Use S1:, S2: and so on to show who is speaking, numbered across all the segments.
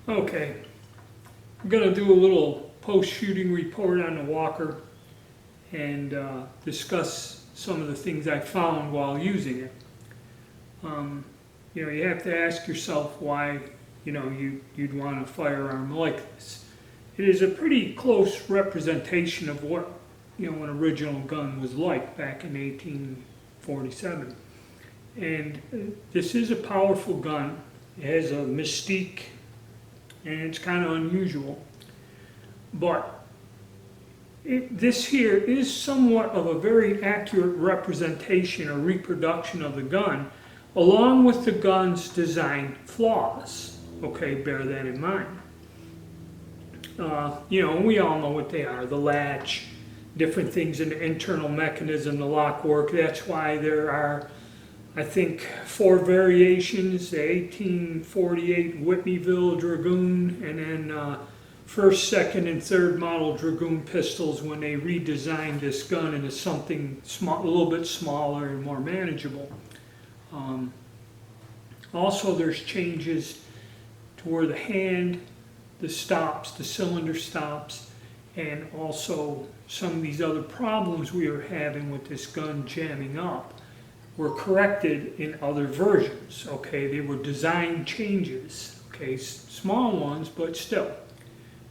S1: Okay, I'm going to do a little post-shooting report on the Walker and discuss some of the things I found while using it. You have to ask yourself why, you'd want a firearm like this. It is a pretty close representation of what, an original gun was like back in 1847. And this is a powerful gun. It has a mystique, and it's kind of unusual. But this here is somewhat of a very accurate representation or reproduction of the gun, along with the gun's design flaws. Okay, bear that in mind. We all know what they are: the latch, different things in the internal mechanism, the lock work. That's why there are, I think, 4 variations: the 1848 Whitneyville Dragoon, and then first, second, and third model Dragoon pistols when they redesigned this gun into something small, a little bit smaller and more manageable. Also, there's changes to where the hand, the stops, the cylinder stops, and also some of these other problems we were having with this gun jamming up were corrected in other versions. Okay, they were design changes. Okay, small ones, but still,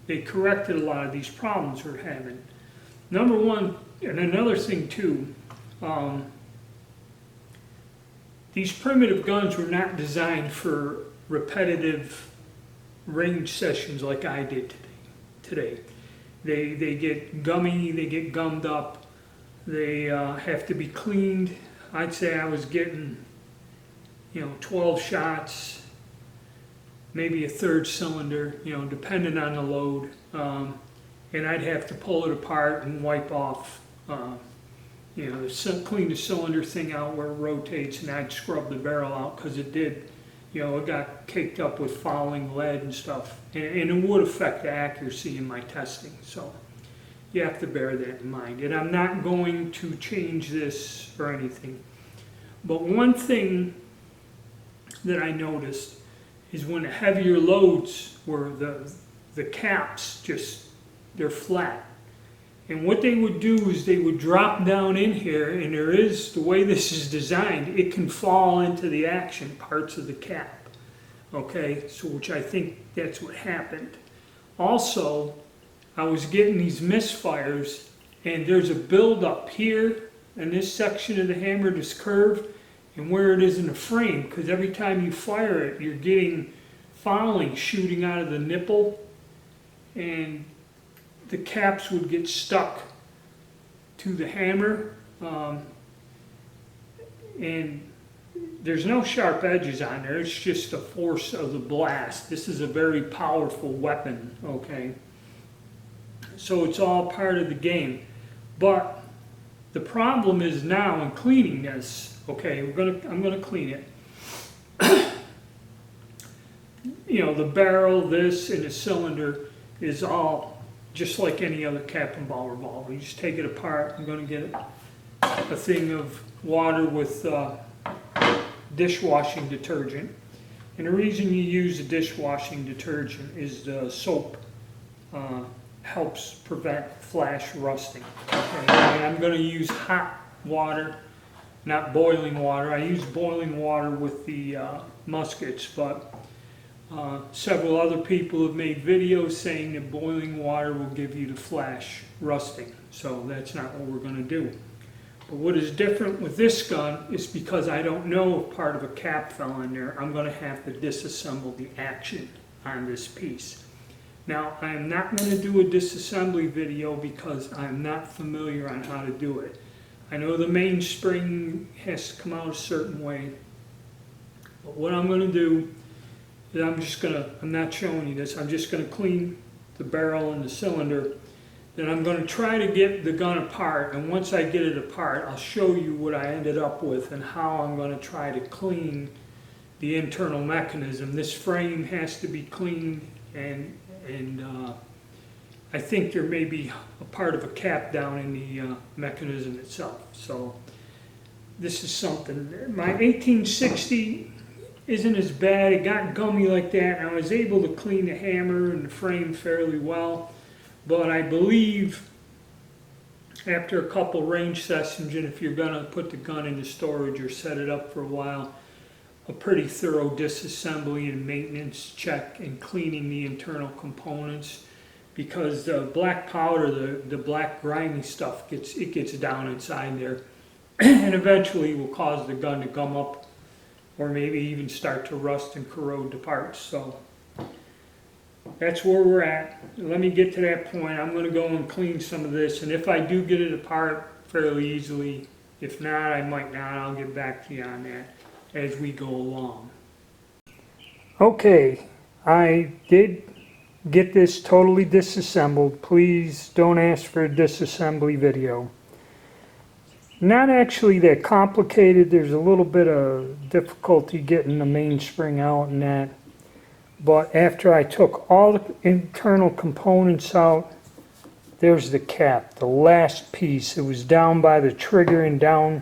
S1: they corrected a lot of these problems we're having. Number one, and another thing too, these primitive guns were not designed for repetitive range sessions like I did today. They get gummy, they get gummed up, they have to be cleaned. I'd say I was getting, 12 shots, maybe a third cylinder, depending on the load. And I'd have to pull it apart and wipe off, clean the cylinder thing out where it rotates, and I'd scrub the barrel out because it did, it got caked up with fouling lead and stuff. And it would affect the accuracy in my testing. So you have to bear that in mind. And I'm not going to change this or anything. But one thing that I noticed is when the heavier loads were the caps they're flat. And what they would do is they would drop down in here, and the way this is designed, it can fall into the action parts of the cap. Okay, so which I think that's what happened. Also, I was getting these misfires, and there's a buildup here in this section of the hammer, this curve, and where it is in the frame, because every time you fire it, you're getting fouling shooting out of the nipple, and the caps would get stuck to the hammer, and there's no sharp edges on there. It's just the force of the blast. This is a very powerful weapon, okay? So it's all part of the game. But the problem is now in cleaning this, okay, I'm gonna clean it. The barrel, this, and the cylinder is all just like any other cap and ball revolver. You just take it apart. I'm going to get a thing of water with dishwashing detergent. And the reason you use a dishwashing detergent is the soap helps prevent flash rusting. Okay? And I'm going to use hot water, not boiling water. I use boiling water with the muskets, but several other people have made videos saying that boiling water will give you the flash rusting. So that's not what we're going to do. But what is different with this gun is because I don't know if part of a cap fell in there, I'm going to have to disassemble the action on this piece. Now, I am not going to do a disassembly video because I'm not familiar on how to do it. I know the mainspring has to come out a certain way. But what I'm going to do, I'm not showing you this, I'm just going to clean the barrel and the cylinder. Then I'm going to try to get the gun apart, and once I get it apart, I'll show you what I ended up with and how I'm going to try to clean the internal mechanism. This frame has to be cleaned, and I think there may be a part of a cap down in the mechanism itself. So this is something. My 1860 isn't as bad. It got gummy like that, and I was able to clean the hammer and the frame fairly well. But I believe after a couple range sessions, and if you're going to put the gun into storage or set it up for a while, a pretty thorough disassembly and maintenance check and cleaning the internal components, because the black powder, the black grimy stuff, gets down inside there and eventually will cause the gun to gum up or maybe even start to rust and corrode the parts. So that's where we're at. Let me get to that point. I'm going to go and clean some of this, and if I do get it apart fairly easily, if not, I might not. I'll get back to you on that as we go along. Okay, I did get this totally disassembled. Please don't ask for a disassembly video. Not actually that complicated. There's a little bit of difficulty getting the mainspring out and that. But after I took all the internal components out, there's the cap, the last piece. It was down by the trigger and down.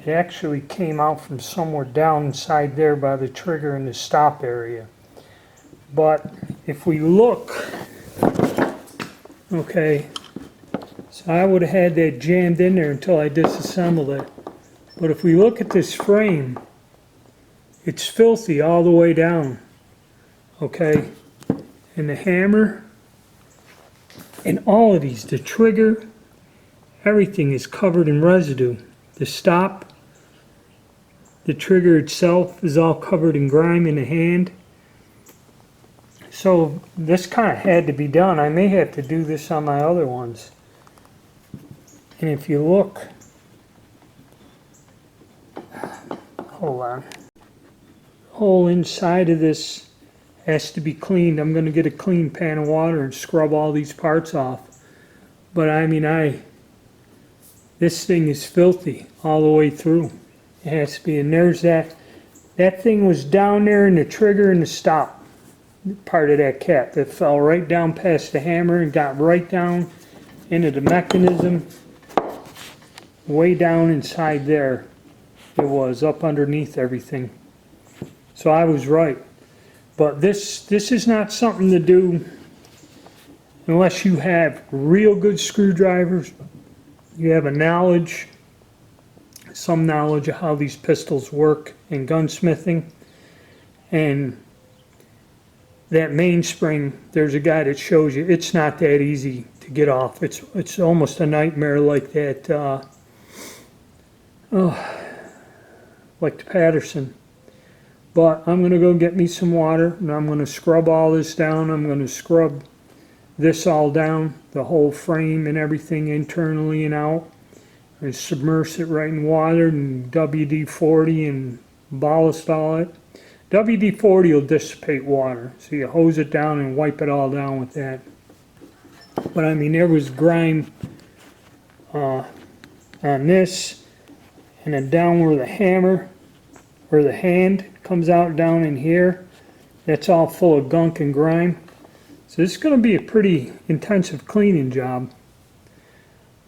S1: It actually came out from somewhere down inside there by the trigger and the stop area. But if we look, okay, so I would have had that jammed in there until I disassembled it. But if we look at this frame, it's filthy all the way down, okay? And the hammer, and all of these, the trigger, everything is covered in residue. The stop, the trigger itself is all covered in grime in the hand. So this kind of had to be done. I may have to do this on my other ones. And if you look, hold on, the whole inside of this has to be cleaned. I'm going to get a clean pan of water and scrub all these parts off. But I mean, this thing is filthy all the way through. It has to be. And there's that thing was down there in the trigger and the stop part of that cap that fell right down past the hammer and got right down into the mechanism. Way down inside there it was, up underneath everything. So I was right. But this is not something to do unless you have real good screwdrivers. You have some knowledge of how these pistols work in gunsmithing. And that mainspring, there's a guy that shows you, it's not that easy to get off. It's almost a nightmare, like that, like the Patterson. But I'm going to go get me some water, and I'm going to scrub all this down. I'm going to scrub this all down, the whole frame and everything internally and out, and submerge it right in water and WD-40 and ballast all it. WD-40 will dissipate water, so you hose it down and wipe it all down with that. But I mean, there was grime on this, and then down where the hammer, where the hand comes out down in here, that's all full of gunk and grime. So this is going to be a pretty intensive cleaning job.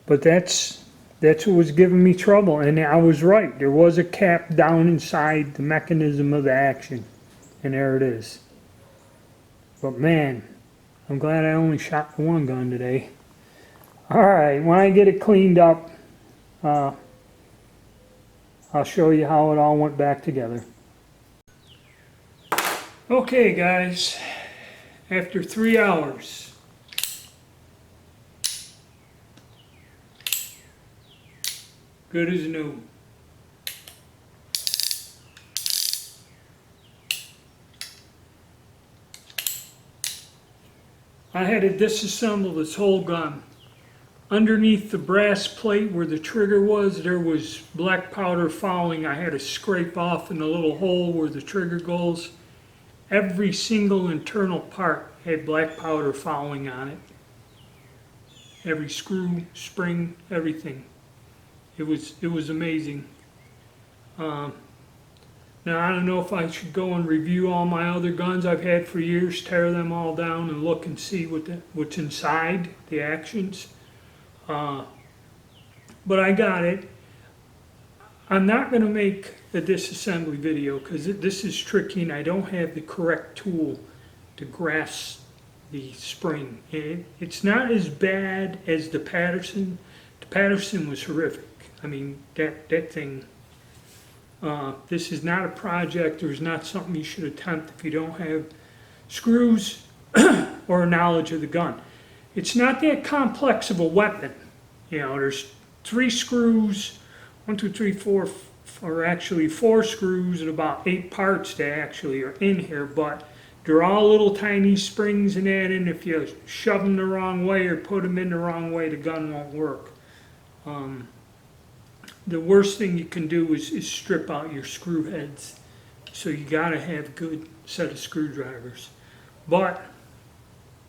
S1: But that's what was giving me trouble, and I was right. There was a cap down inside the mechanism of the action, and there it is. But man, I'm glad I only shot the one gun today. Alright, when I get it cleaned up, I'll show you how it all went back together. Okay guys, after 3 hours, good as new. I had to disassemble this whole gun. Underneath the brass plate where the trigger was, there was black powder fouling. I had to scrape off in the little hole where the trigger goes. Every single internal part had black powder fouling on it. Every screw, spring, everything. It was amazing. Now I don't know if I should go and review all my other guns I've had for years, tear them all down and look and see what's inside the actions. But I got it. I'm not going to make a disassembly video because this is tricky and I don't have the correct tool to grasp the spring. It's not as bad as the Patterson. The Patterson was horrific. I mean, that thing, this is not a project or is not something you should attempt if you don't have screws or knowledge of the gun. It's not that complex of a weapon. You know, there's 3 screws, 1, 2, 3, 4, or actually 4 screws and about 8 parts that actually are in here, but they're all little tiny springs and that, and if you shove them the wrong way or put them in the wrong way, the gun won't work. The worst thing you can do is strip out your screw heads. So you gotta have a good set of screwdrivers. But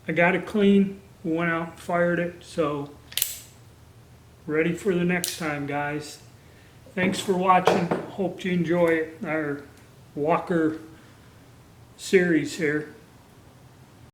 S1: I got it clean, went out and fired it, so ready for the next time, guys. Thanks for watching. Hope you enjoy our Walker series here.